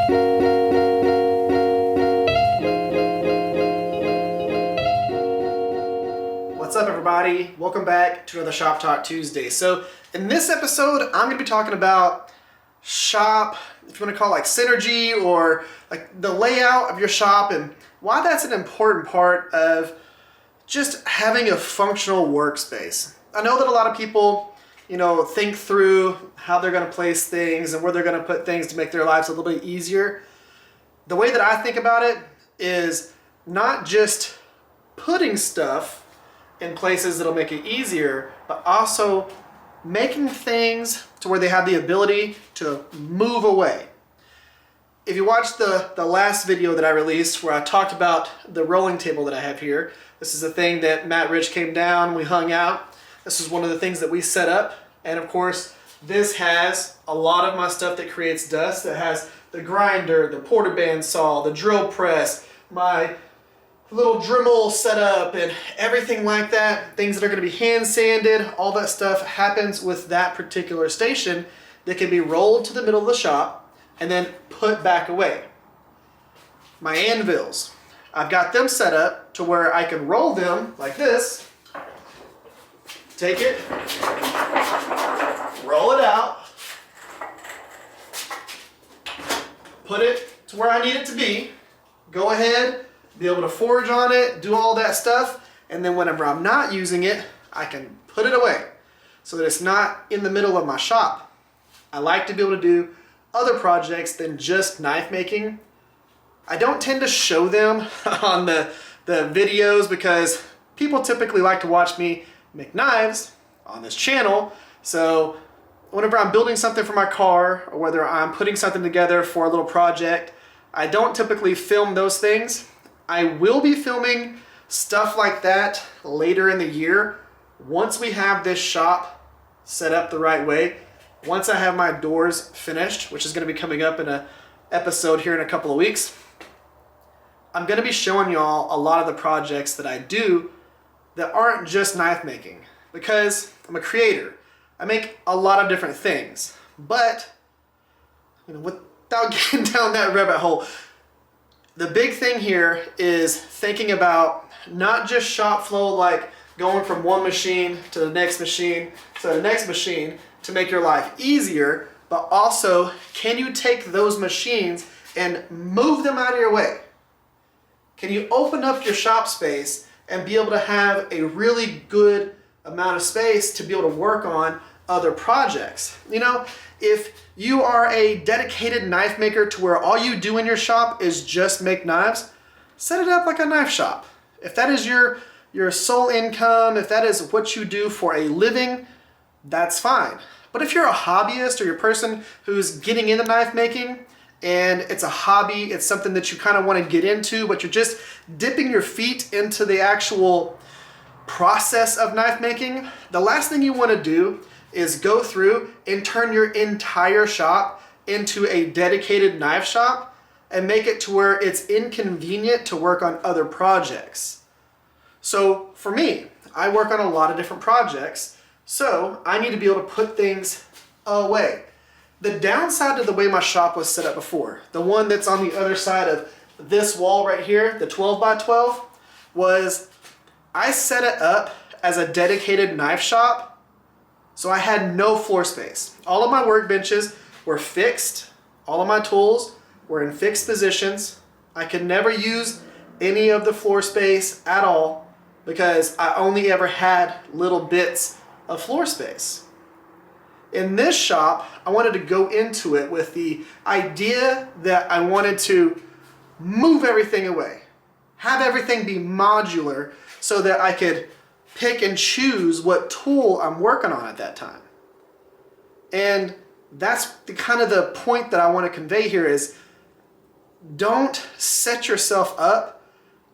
What's up, everybody? Welcome back to another Shop Talk Tuesday. So in this episode, I'm going to be talking about shop, if you want to call it like synergy, or like the layout of your shop and why that's an important part of just having a functional workspace. I know that a lot of people, think through how they're going to place things and where they're going to put things to make their lives a little bit easier. The way that I think about it is not just putting stuff in places that'll make it easier, but also making things to where they have the ability to move away. If you watched the last video that I released where I talked about the rolling table that I have here, this is a thing that Matt Rich came down, we hung out. This is one of the things that we set up. And of course, this has a lot of my stuff that creates dust. It has the grinder, the porta band saw, the drill press, my little Dremel setup and everything like that. Things that are going to be hand sanded, all that stuff happens with that particular station that can be rolled to the middle of the shop and then put back away. My anvils, I've got them set up to where I can roll them like this, take it, roll it out, put it to where I need it to be, go ahead, be able to forge on it, do all that stuff, and then whenever I'm not using it, I can put it away so that it's not in the middle of my shop. I like to be able to do other projects than just knife making. I don't tend to show them on the videos because people typically like to watch me make knives on this channel. So whenever I'm building something for my car or whether I'm putting something together for a little project, I don't typically film those things. I will be filming stuff like that later in the year once we have this shop set up the right way. Once I have my doors finished, which is going to be coming up in an episode here in a couple of weeks, I'm going to be showing y'all a lot of the projects that I do that aren't just knife making, because I'm a creator. I make a lot of different things, but without getting down that rabbit hole, the big thing here is thinking about not just shop flow, like going from one machine to the next machine to the next machine to make your life easier, but also can you take those machines and move them out of your way? Can you open up your shop space and be able to have a really good amount of space to be able to work on other projects? If you are a dedicated knife maker to where all you do in your shop is just make knives, set it up like a knife shop. If that is your sole income, if that is what you do for a living, that's fine. But if you're a hobbyist or you're a person who's getting into knife making and it's a hobby, it's something that you kind of want to get into, but you're just dipping your feet into the actual process of knife making, the last thing you want to do is go through and turn your entire shop into a dedicated knife shop and make it to where it's inconvenient to work on other projects. So for me, I work on a lot of different projects, so I need to be able to put things away. The downside to the way my shop was set up before, the one that's on the other side of this wall right here, the 12 by 12, was I set it up as a dedicated knife shop, so I had no floor space. All of my workbenches were fixed. All of my tools were in fixed positions. I could never use any of the floor space at all because I only ever had little bits of floor space. In this shop, I wanted to go into it with the idea that I wanted to move everything away, have everything be modular so that I could pick and choose what tool I'm working on at that time. And that's the kind of the point that I want to convey here is don't set yourself up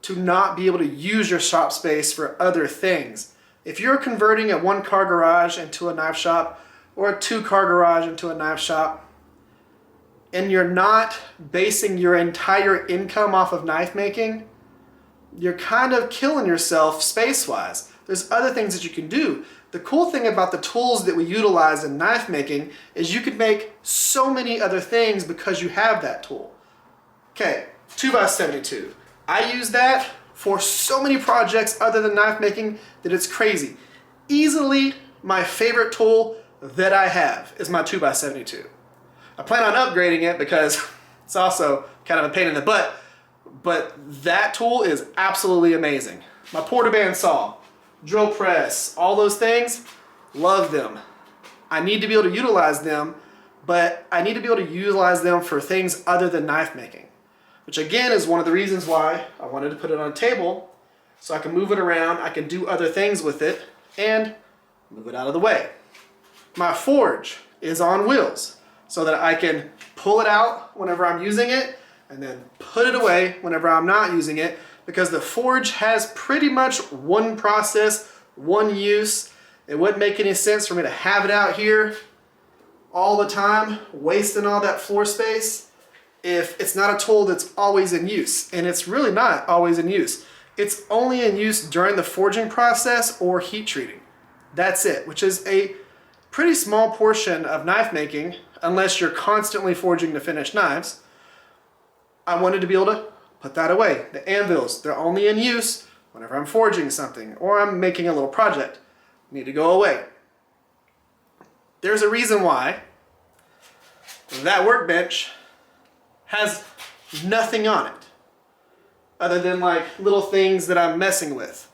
to not be able to use your shop space for other things. If you're converting a 1-car garage into a knife shop or a 2-car garage into a knife shop, and you're not basing your entire income off of knife making, you're kind of killing yourself space-wise. There's other things that you can do. The cool thing about the tools that we utilize in knife making is you could make so many other things because you have that tool. Okay, 2x72. I use that for so many projects other than knife making that it's crazy. Easily my favorite tool that I have is my 2x72. I plan on upgrading it because it's also kind of a pain in the butt, but that tool is absolutely amazing. My portaband saw, drill press, all those things, love them. I need to be able to utilize them, but I need to be able to utilize them for things other than knife making, which again is one of the reasons why I wanted to put it on a table so I can move it around, I can do other things with it, and move it out of the way. My forge is on wheels so that I can pull it out whenever I'm using it and then put it away whenever I'm not using it, because the forge has pretty much one process, one use. It wouldn't make any sense for me to have it out here all the time, wasting all that floor space, if it's not a tool that's always in use. And it's really not always in use. It's only in use during the forging process or heat treating. That's it, which is a pretty small portion of knife making, unless you're constantly forging to finish knives. I wanted to be able to put that away. The anvils, they're only in use whenever I'm forging something or I'm making a little project. Need to go away. There's a reason why that workbench has nothing on it other than like little things that I'm messing with.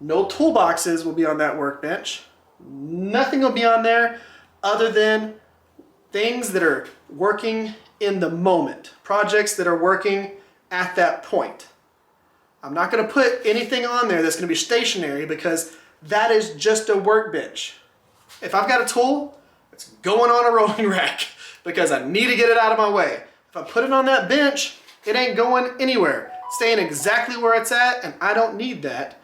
No toolboxes will be on that workbench. Nothing will be on there other than things that are working in the moment, projects that are working at that point. I'm not going to put anything on there that's going to be stationary because that is just a workbench. If I've got a tool, it's going on a rolling rack because I need to get it out of my way. If I put it on that bench, it ain't going anywhere. It's staying exactly where it's at, and I don't need that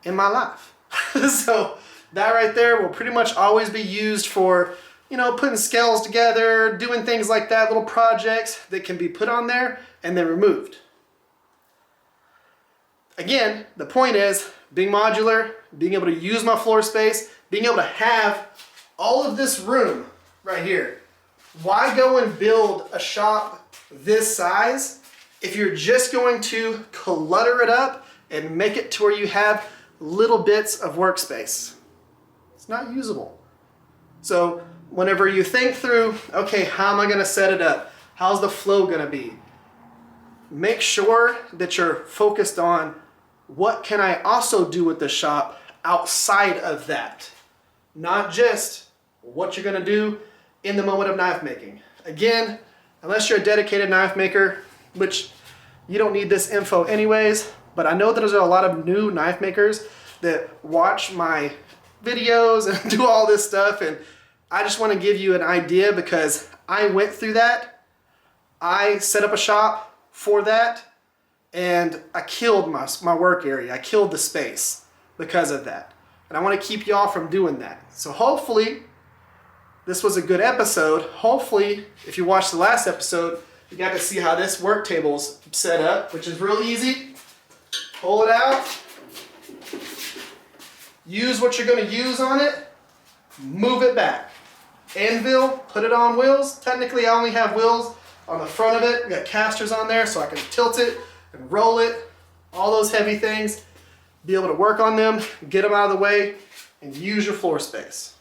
in my life. So that right there will pretty much always be used for, you know, putting scales together, doing things like that, little projects that can be put on there and then removed. Again, the point is being modular, being able to use my floor space, being able to have all of this room right here. Why go and build a shop this size if you're just going to clutter it up and make it to where you have little bits of workspace? It's not usable. So whenever you think through, okay, how am I going to set it up? How's the flow going to be? Make sure that you're focused on what can I also do with the shop outside of that. Not just what you're going to do in the moment of knife making. Again, unless you're a dedicated knife maker, which you don't need this info anyways, but I know that there's a lot of new knife makers that watch my videos and do all this stuff, and I just want to give you an idea because I went through that. I set up a shop for that, and I killed my work area. I killed the space because of that. And I want to keep y'all from doing that. So hopefully this was a good episode. Hopefully, if you watched the last episode, you got to see how this work table's set up, which is real easy. Pull it out. Use what you're going to use on it. Move it back. Anvil, put it on wheels. Technically, I only have wheels on the front of it. We got casters on there so I can tilt it and roll it. All those heavy things. Be able to work on them, get them out of the way, and use your floor space.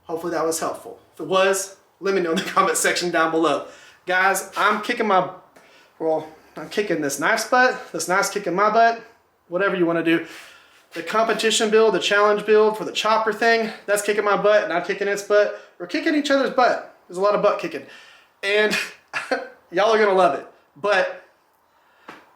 Hopefully that was helpful. If it was, let me know in the comment section down below. Guys, I'm kicking this knife's butt. This knife's kicking my butt. Whatever you want to do. The competition build, the challenge build for the chopper thing, that's kicking my butt and I'm kicking its butt. We're kicking each other's butt. There's a lot of butt kicking. And y'all are going to love it. But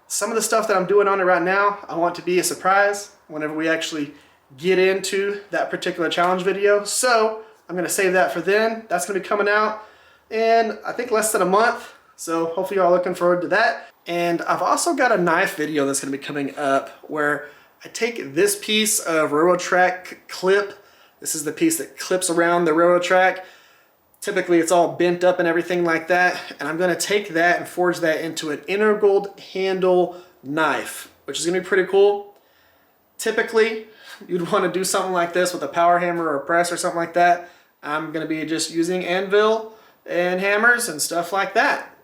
some of the stuff that I'm doing on it right now, I want to be a surprise whenever we actually get into that particular challenge video. So I'm going to save that for then. That's going to be coming out in, I think, less than a month. So hopefully y'all are looking forward to that. And I've also got a knife video that's going to be coming up where I take this piece of railroad track clip. This is the piece that clips around the railroad track. Typically it's all bent up and everything like that. And I'm going to take that and forge that into an integral handle knife, which is going to be pretty cool. Typically you'd want to do something like this with a power hammer or a press or something like that. I'm going to be just using anvil and hammers and stuff like that.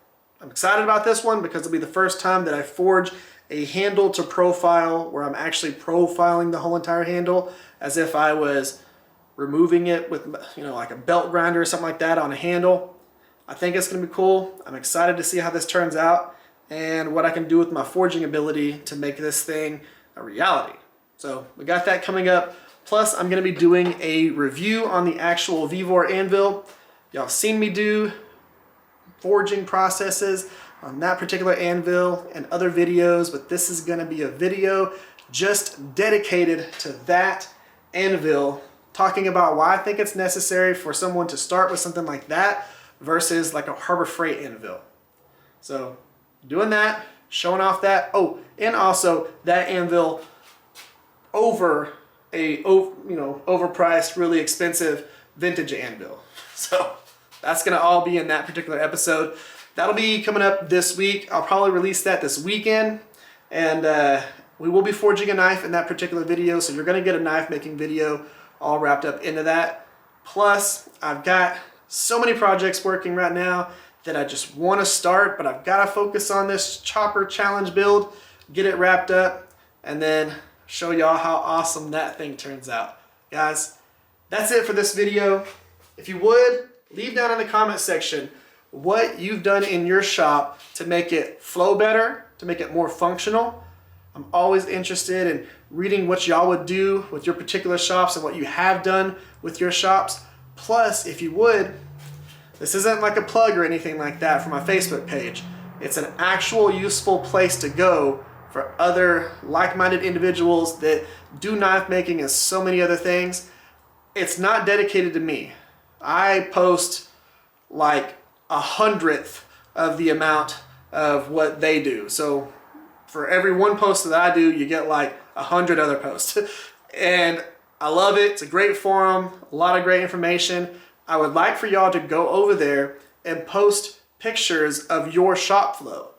I'm excited about this one because it'll be the first time that I forge a handle to profile where I'm actually profiling the whole entire handle as if I was removing it with, you know, like a belt grinder or something like that on a handle. I think it's gonna be cool. I'm excited to see how this turns out and what I can do with my forging ability to make this thing a reality. So we got that coming up. Plus I'm gonna be doing a review on the actual Vevor anvil. Y'all seen me do forging processes on that particular anvil and other videos, but this is gonna be a video just dedicated to that anvil, talking about why I think it's necessary for someone to start with something like that versus like a Harbor Freight anvil. So doing that, showing off that. Oh, and also that anvil over a overpriced, really expensive vintage anvil. So that's gonna all be in that particular episode. That'll be coming up this week. I'll probably release that this weekend. And we will be forging a knife in that particular video. So you're gonna get a knife making video all wrapped up into that. Plus, I've got so many projects working right now that I just wanna start, but I've gotta focus on this chopper challenge build, get it wrapped up, and then show y'all how awesome that thing turns out. Guys, that's it for this video. If you would, leave down in the comment section what you've done in your shop to make it flow better, to make it more functional. I'm always interested in reading what y'all would do with your particular shops and what you have done with your shops. Plus, if you would, this isn't like a plug or anything like that for my Facebook page. It's an actual useful place to go for other like-minded individuals that do knife making and so many other things. It's not dedicated to me. I post like 1/100th of the amount of what they do. So for every one post that I do, you get like 100 other posts. And I love it. It's a great forum, a lot of great information. I would like for y'all to go over there and post pictures of your shop flow.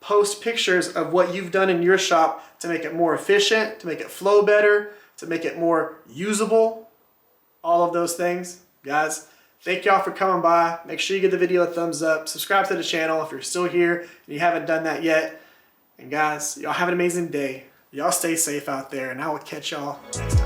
Post pictures of what you've done in your shop to make it more efficient, to make it flow better, to make it more usable. All of those things. Guys, thank y'all for coming by. Make sure you give the video a thumbs up. Subscribe to the channel if you're still here and you haven't done that yet. And guys, y'all have an amazing day. Y'all stay safe out there, and I will catch y'all next time.